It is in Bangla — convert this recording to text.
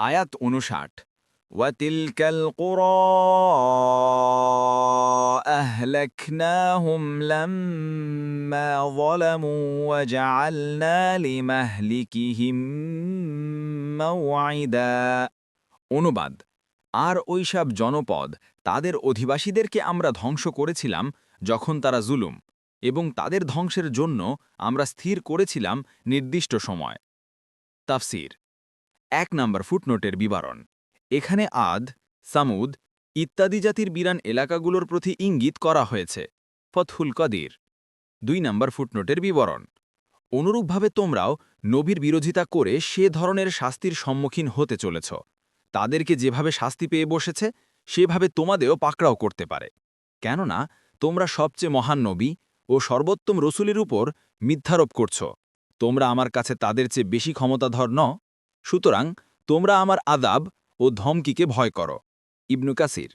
আয়াত ৫৯ ওয়াতিলকাল কুরা আহলাকনাহুম লাম্মা যালামু ওয়াজআলনা লিমাহলিকিহিম মাওঈদা। অনুবাদ: আর ওইসব জনপদ তাদের অধিবাসীদেরকে আমরা ধ্বংস করেছিলাম যখন তারা জুলুম, এবং তাদের ধ্বংসের জন্য আমরা স্থির করেছিলাম নির্দিষ্ট সময়। তাফসীর: ১ নম্বর ফুটনোটের বিবরণ। এখানে আদ, সামুদ ইত্যাদি জাতির বিরান এলাকাগুলোর প্রতি ইঙ্গিত করা হয়েছে। ফতহুল কদির। ২ নম্বর ফুটনোটের বিবরণ। অনুরূপভাবে তোমরাও নবীর বিরোধিতা করে সে ধরনের শাস্তির সম্মুখীন হতে চলেছ। তাদেরকে যেভাবে শাস্তি পেয়ে বসেছে সেভাবে তোমাদেরও পাকড়াও করতে পারে, কেননা তোমরা সবচেয়ে মহান নবী ও সর্বোত্তম রসুলের উপর মিথ্যারোপ করছ। তোমরা আমার কাছে তাদের চেয়ে বেশি ক্ষমতাধর ন, সুতরাং তোমরা আমার আযাব ও ধমকিকে ভয় করো। ইবনু কাসির।